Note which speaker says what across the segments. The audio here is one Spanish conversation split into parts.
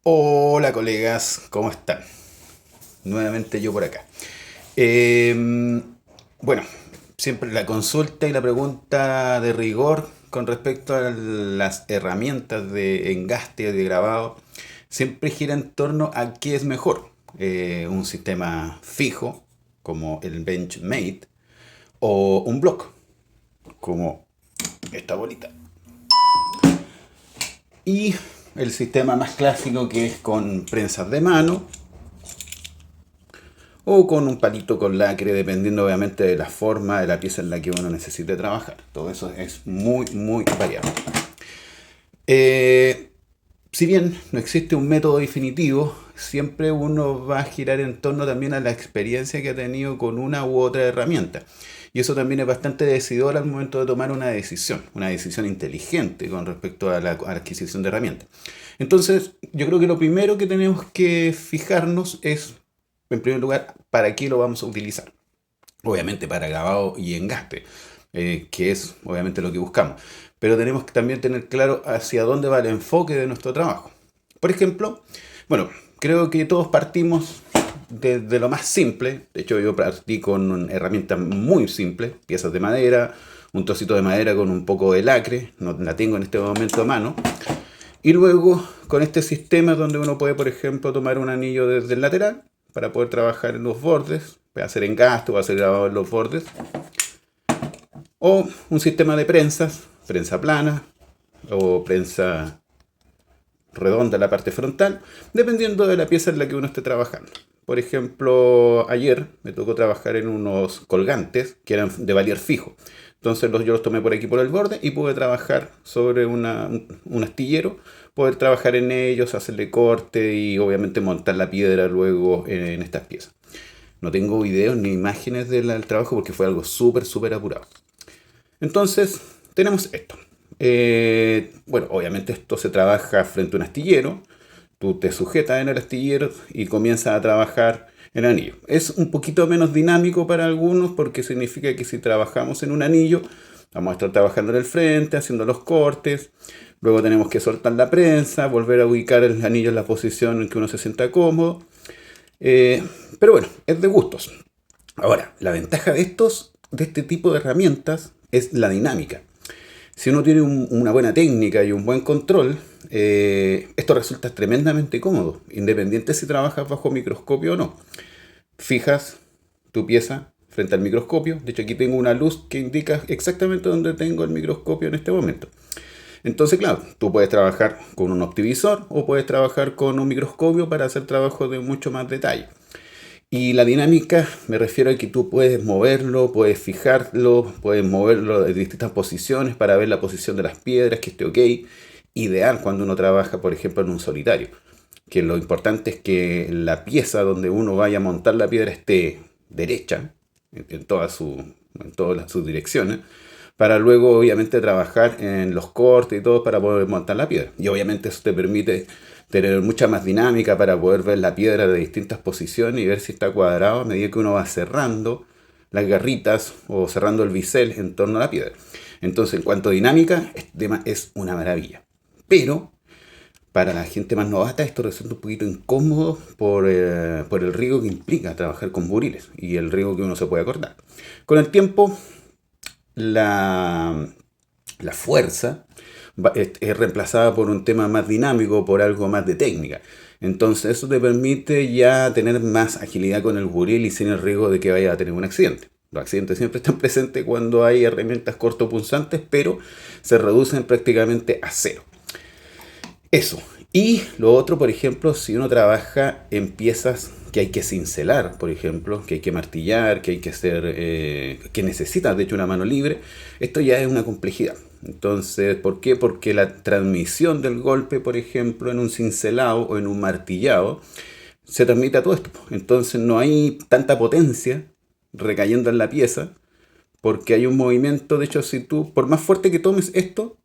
Speaker 1: Hola colegas, ¿cómo están? Nuevamente yo por acá. Eh, bueno, siempre la consulta y la pregunta de rigor con respecto a las herramientas de engaste, de grabado, siempre gira en torno a qué es mejor. Un sistema fijo, como el Benchmade, o un block, como esta bolita. Y el sistema más clásico que es con prensas de mano o con un palito con lacre, dependiendo obviamente de la forma de la pieza en la que uno necesite trabajar. Todo eso es muy variado. Eh, si bien no existe un método definitivo, siempre uno va a girar en torno también a la experiencia que ha tenido con una u otra herramienta. Y eso también es bastante decidor al momento de tomar una decisión inteligente con respecto a la adquisición de herramientas. Entonces, yo creo que lo primero que tenemos que fijarnos es, en primer lugar, para qué lo vamos a utilizar. Obviamente para grabado y engaste, que es obviamente lo que buscamos. Pero tenemos que también tener claro hacia dónde va el enfoque de nuestro trabajo. Por ejemplo, bueno, creo que todos partimos de lo más simple. De hecho, yo partí con herramientas muy simples, piezas de madera, un trocito de madera con un poco de lacre, no la tengo en este momento a mano. Y luego con este sistema donde uno puede, por ejemplo, tomar un anillo desde el lateral para poder trabajar en los bordes, puede hacer engaste o hacer grabado en los bordes, o un sistema de prensas, prensa plana o prensa redonda en la parte frontal, dependiendo de la pieza en la que uno esté trabajando. Por ejemplo, ayer me tocó trabajar en unos colgantes que eran de valier fijo. Entonces yo los tomé por aquí por el borde y pude trabajar sobre un astillero, poder trabajar en ellos, hacerle corte y obviamente montar la piedra luego en estas piezas. No tengo videos ni imágenes del trabajo porque fue algo súper apurado. Entonces, tenemos esto. Bueno, obviamente esto se trabaja frente a un astillero. Tú te sujetas en el astillero y comienzas a trabajar en anillo. Es un poquito menos dinámico para algunos porque significa que si trabajamos en un anillo, vamos a estar trabajando en el frente, haciendo los cortes. Luego tenemos que soltar la prensa, volver a ubicar el anillo en la posición en que uno se sienta cómodo. Pero bueno, es de gustos. Ahora, la ventaja de este tipo de herramientas es la dinámica. Si uno tiene una buena técnica y un buen control, esto resulta tremendamente cómodo, independiente si trabajas bajo microscopio o no. Fijas tu pieza frente al microscopio. De hecho, aquí tengo una luz que indica exactamente dónde tengo el microscopio en este momento. Entonces, claro, tú puedes trabajar con un optivisor o puedes trabajar con un microscopio para hacer trabajos de mucho más detalle. Y la dinámica me refiero a que tú puedes moverlo, puedes fijarlo, puedes moverlo de distintas posiciones para ver la posición de las piedras, que esté ok. Ideal cuando uno trabaja, por ejemplo, en un solitario. Que lo importante es que la pieza donde uno vaya a montar la piedra esté derecha, en todas sus direcciones, para luego obviamente trabajar en los cortes y todo para poder montar la piedra. Y obviamente eso te permite tener mucha más dinámica para poder ver la piedra de distintas posiciones y ver si está cuadrado a medida que uno va cerrando las garritas o cerrando el bisel en torno a la piedra. Entonces, en cuanto a dinámica, este tema es una maravilla. Pero para la gente más novata esto resulta un poquito incómodo por el riesgo que implica trabajar con buriles y el riesgo que uno se puede acordar. Con el tiempo, la, la fuerza es reemplazada por un tema más dinámico, por algo más de técnica. Entonces eso te permite ya tener más agilidad con el buril y sin el riesgo de que vaya a tener un accidente. Los accidentes siempre están presentes cuando hay herramientas cortopunzantes, pero se reducen prácticamente a cero. Eso. Y lo otro, por ejemplo, si uno trabaja en piezas que hay que cincelar, por ejemplo, que hay que martillar, que hay que hacer, que necesita de hecho una mano libre, esto ya es una complejidad. Entonces, ¿por qué? Porque la transmisión del golpe, por ejemplo, en un cincelado o en un martillado, se transmite a todo esto. Entonces no hay tanta potencia recayendo en la pieza, porque hay un movimiento. De hecho, si tú, por más fuerte que tomes esto,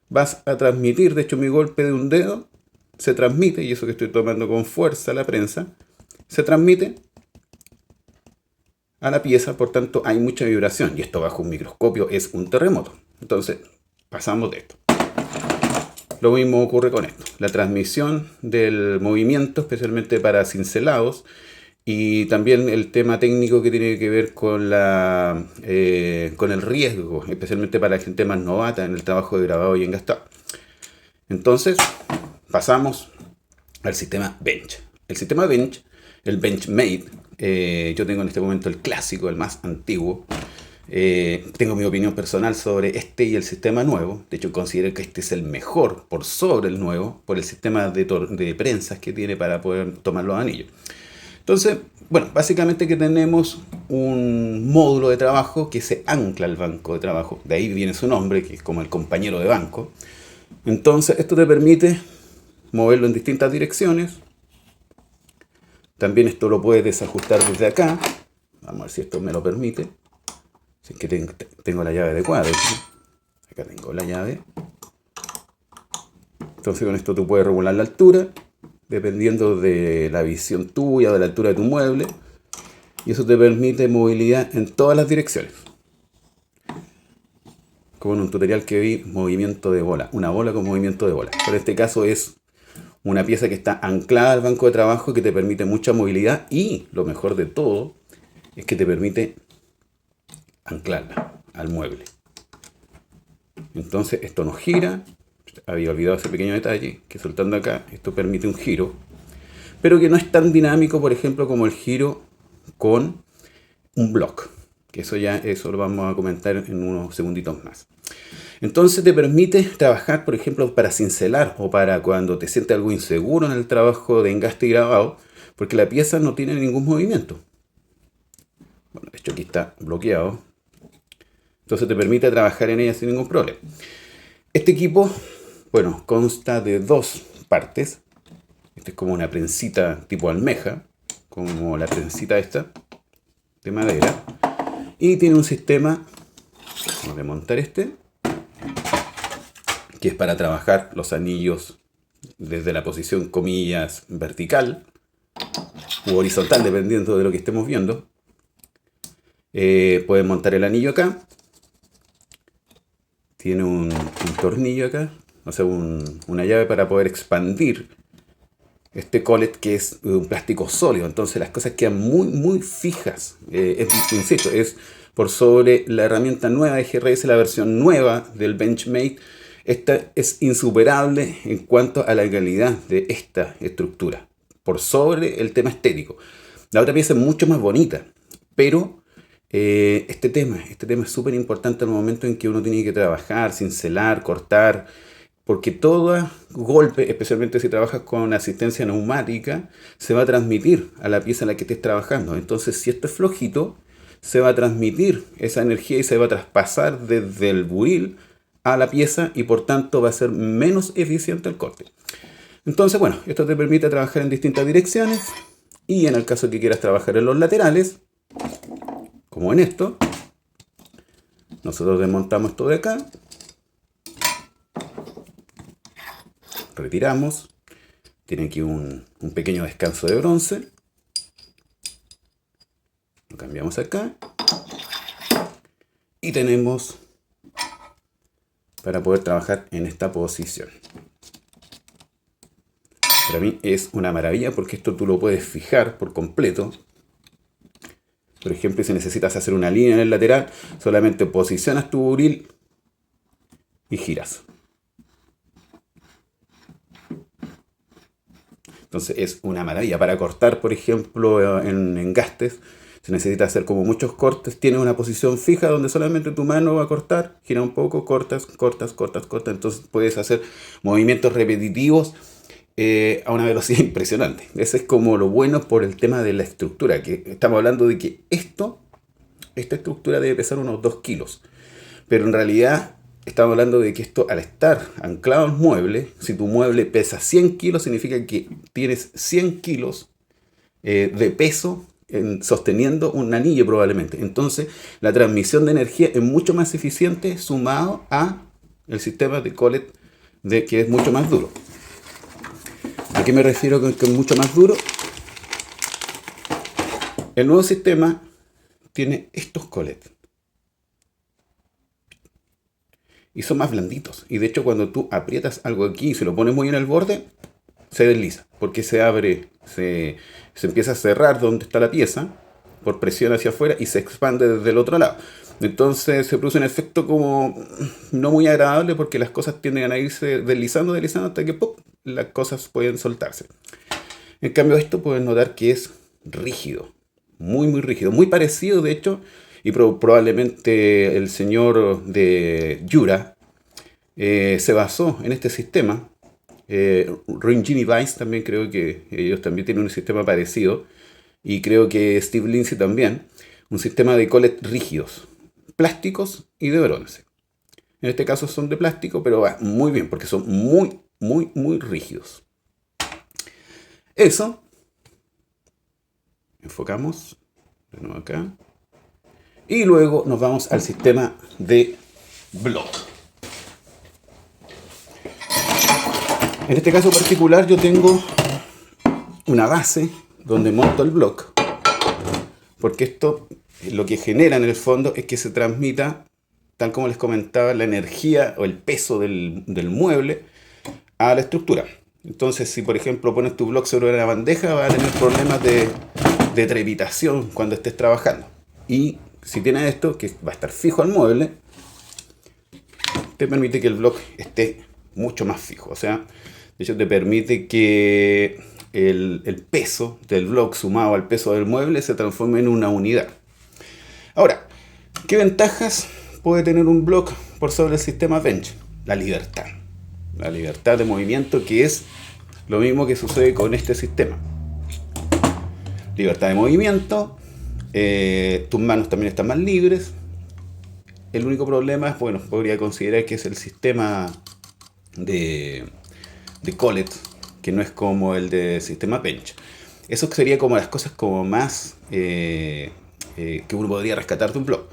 Speaker 1: vas a transmitir, de hecho mi golpe de un dedo se transmite, y eso que estoy tomando con fuerza la prensa, se transmite a la pieza, por tanto hay mucha vibración, y esto bajo un microscopio es un terremoto. Entonces, pasamos de esto. Lo mismo ocurre con esto. la transmisión del movimiento, especialmente para cincelados, y también el tema técnico que tiene que ver con con el riesgo, especialmente para la gente más novata en el trabajo de grabado y engastado. Entonces, pasamos al sistema Bench. El sistema Bench, el Benchmade, yo tengo en este momento el clásico, el más antiguo. Tengo mi opinión personal sobre este y el sistema nuevo. De hecho, considero que este es el mejor por sobre el nuevo, por el sistema de prensas que tiene para poder tomar los anillos. Entonces, bueno, básicamente que tenemos un módulo de trabajo que se ancla al banco de trabajo. De ahí viene su nombre, que es como el compañero de banco. Entonces, esto te permite moverlo en distintas direcciones. También esto lo puedes desajustar desde acá. Vamos a ver si esto me lo permite. Si es que tengo la llave adecuada. Acá tengo la llave. Entonces con esto tú puedes regular la altura, dependiendo de la visión tuya, de la altura de tu mueble. Y eso te permite movilidad en todas las direcciones. Como en un tutorial que vi, movimiento de bola. Una bola con movimiento de bola. Pero en este caso es una pieza que está anclada al banco de trabajo que te permite mucha movilidad. Y lo mejor de todo es que te permite anclarla al mueble. Entonces esto no gira. Había olvidado ese pequeño detalle, que soltando acá, esto permite un giro, pero que no es tan dinámico, por ejemplo, como el giro con un block, que eso lo vamos a comentar en unos segunditos más. Entonces te permite trabajar, por ejemplo, para cincelar o para cuando te sientes algo inseguro en el trabajo de engaste y grabado, porque la pieza no tiene ningún movimiento. Bueno, de hecho aquí está bloqueado. Entonces te permite trabajar en ella sin ningún problema. Este equipo, bueno, consta de dos partes. Esta es como una prensita tipo almeja, como la prensita esta de madera. Y tiene un sistema, vamos a montar este, que es para trabajar los anillos desde la posición, comillas, vertical u horizontal, dependiendo de lo que estemos viendo. Pueden montar el anillo acá. Tiene un tornillo acá, o sea, una llave para poder expandir este collet, que es un plástico sólido. Entonces las cosas quedan muy fijas. Insisto, es por sobre la herramienta nueva de GRS, la versión nueva del Benchmade. Esta es insuperable en cuanto a la calidad de esta estructura, por sobre el tema estético. La otra pieza es mucho más bonita, pero este tema es súper importante en el momento en que uno tiene que trabajar, cincelar, cortar, porque todo golpe, especialmente si trabajas con asistencia neumática, se va a transmitir a la pieza en la que estés trabajando. Entonces, si esto es flojito, se va a transmitir esa energía y se va a traspasar desde el buril a la pieza y por tanto va a ser menos eficiente el corte. Entonces, bueno, esto te permite trabajar en distintas direcciones y en el caso que quieras trabajar en los laterales, como en esto, nosotros desmontamos esto de acá, retiramos, tiene aquí un pequeño descanso de bronce, lo cambiamos acá y tenemos para poder trabajar en esta posición. Para mí es una maravilla porque esto tú lo puedes fijar por completo. Por ejemplo, si necesitas hacer una línea en el lateral, solamente posicionas tu buril y giras. Entonces es una maravilla. Para cortar, por ejemplo, en engastes, si necesitas hacer como muchos cortes, tienes una posición fija donde solamente tu mano va a cortar, gira un poco, cortas. Entonces puedes hacer movimientos repetitivos a una velocidad impresionante. Ese es como lo bueno por el tema de la estructura, que estamos hablando de que esta estructura debe pesar unos 2 kilos, pero en realidad estamos hablando de que esto, al estar anclado al mueble, si tu mueble pesa 100 kilos, significa que tienes 100 kilos de peso sosteniendo un anillo probablemente. Entonces la transmisión de energía es mucho más eficiente sumado a el sistema de collet que es mucho más duro. ¿A qué me refiero con que es mucho más duro? El nuevo sistema tiene estos collets. y son más blanditos. Y de hecho cuando tú aprietas algo aquí y se lo pones muy en el borde, se desliza, porque se abre, se empieza a cerrar donde está la pieza por presión hacia afuera y se expande desde el otro lado. Entonces se produce un efecto como no muy agradable porque las cosas tienden a irse deslizando, deslizando hasta que ¡pum!, las cosas pueden soltarse. En cambio esto pueden notar que es rígido, muy muy rígido, muy parecido de hecho, y probablemente el señor de Jura se basó en este sistema. Ring Vice también creo que ellos también tienen un sistema parecido, y creo que Steve Lindsay también, un sistema de collet rígidos, plásticos y de bronce. En este caso son de plástico, pero va muy bien porque son muy, muy, muy rígidos. Eso. Enfocamos de nuevo acá. Y luego nos vamos al sistema de block. En este caso particular yo tengo una base donde monto el block, porque esto lo que genera en el fondo es que se transmita, tal como les comentaba, la energía o el peso del mueble a la estructura. Entonces, si por ejemplo pones tu block sobre una bandeja, vas a tener problemas de trepitación cuando estés trabajando. Y si tienes esto, que va a estar fijo al mueble, te permite que el block esté mucho más fijo. O sea, de hecho te permite que el peso del block sumado al peso del mueble se transforme en una unidad. Ahora, ¿qué ventajas puede tener un block por sobre el sistema bench? La libertad. La libertad de movimiento, que es lo mismo que sucede con este sistema. Libertad de movimiento, tus manos también están más libres. El único problema es, bueno, podría considerar que es el sistema de collet, que no es como el de sistema bench. Eso sería como las cosas como más que uno podría rescatar de un block.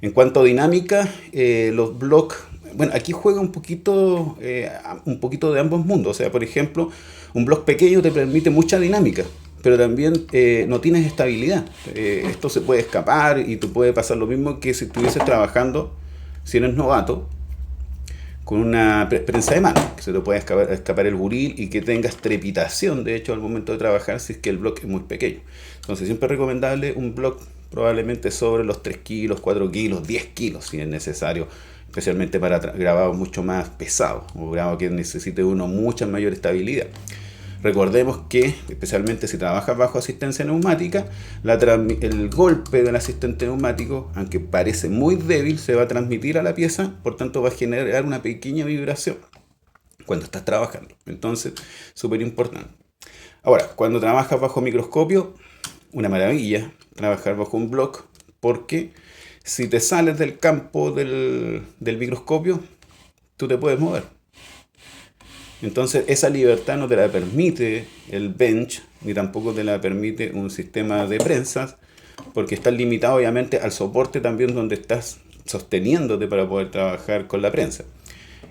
Speaker 1: En cuanto a dinámica, los blocks, bueno, aquí juega un poquito de ambos mundos. O sea, por ejemplo, un block pequeño te permite mucha dinámica, pero también no tienes estabilidad. Esto se puede escapar y te puede pasar lo mismo que si estuvieses trabajando, si eres novato, con una prensa de mano, que se te puede escapar el buril y que tengas trepitación, de hecho, al momento de trabajar, si es que el block es muy pequeño. Entonces, siempre es recomendable un block probablemente sobre los 3 kilos, 4 kilos, 10 kilos, si es necesario, especialmente para grabados mucho más pesados, o grabados que necesite uno mucha mayor estabilidad. Recordemos que, especialmente si trabajas bajo asistencia neumática, el golpe del asistente neumático, aunque parece muy débil, se va a transmitir a la pieza, por tanto va a generar una pequeña vibración cuando estás trabajando. Entonces, súper importante. Ahora, cuando trabajas bajo microscopio, una maravilla trabajar bajo un block, porque si te sales del campo del microscopio, tú te puedes mover. Entonces esa libertad no te la permite el bench, ni tampoco te la permite un sistema de prensas, porque estás limitado obviamente al soporte también donde estás sosteniéndote para poder trabajar con la prensa.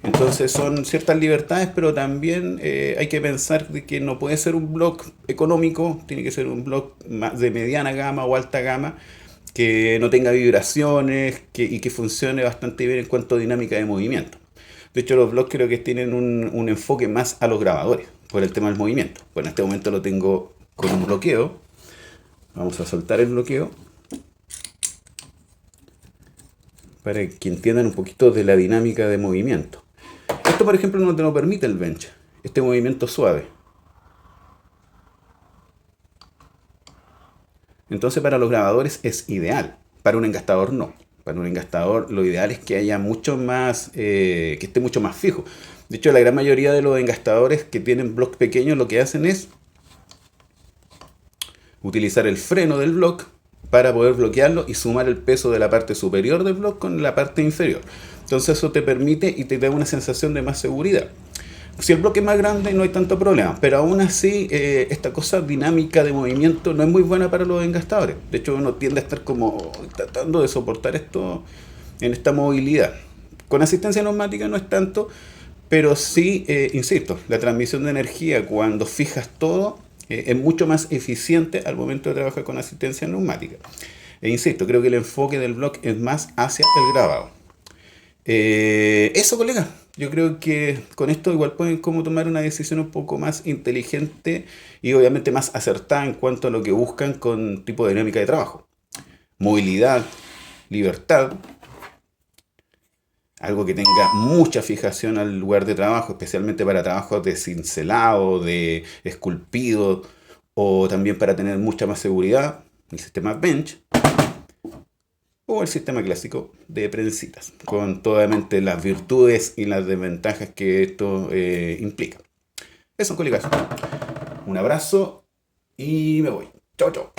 Speaker 1: Entonces son ciertas libertades, pero también hay que pensar de que no puede ser un block económico, tiene que ser un block de mediana gama o alta gama, que no tenga vibraciones y que funcione bastante bien en cuanto a dinámica de movimiento. De hecho, los blocks creo que tienen un enfoque más a los grabadores, por el tema del movimiento. Bueno, en este momento lo tengo con un bloqueo. Vamos a soltar el bloqueo para que entiendan un poquito de la dinámica de movimiento. Esto, por ejemplo, no te lo permite el bench, este movimiento suave. Entonces, para los grabadores es ideal, para un engastador no. Para un engastador lo ideal es que haya mucho más, que esté mucho más fijo. De hecho, la gran mayoría de los engastadores que tienen blocks pequeños lo que hacen es utilizar el freno del block para poder bloquearlo y sumar el peso de la parte superior del block con la parte inferior. Entonces eso te permite y te da una sensación de más seguridad. Si el bloque es más grande no hay tanto problema, pero aún así esta cosa dinámica de movimiento no es muy buena para los engastadores. De hecho uno tiende a estar como tratando de soportar esto en esta movilidad. Con asistencia neumática no es tanto, pero sí, insisto, la transmisión de energía cuando fijas todo es mucho más eficiente al momento de trabajar con asistencia neumática. E insisto, creo que el enfoque del block es más hacia el grabado. Eso, colega. Yo creo que con esto igual pueden como tomar una decisión un poco más inteligente y obviamente más acertada en cuanto a lo que buscan con tipo de dinámica de trabajo. Movilidad, libertad, algo que tenga mucha fijación al lugar de trabajo, especialmente para trabajos de cincelado, de esculpido, o también para tener mucha más seguridad, el sistema Bench, o el sistema clásico de prensitas, con todas las virtudes y las desventajas que esto implica. Eso, colegas. Un abrazo y me voy. Chao, chao.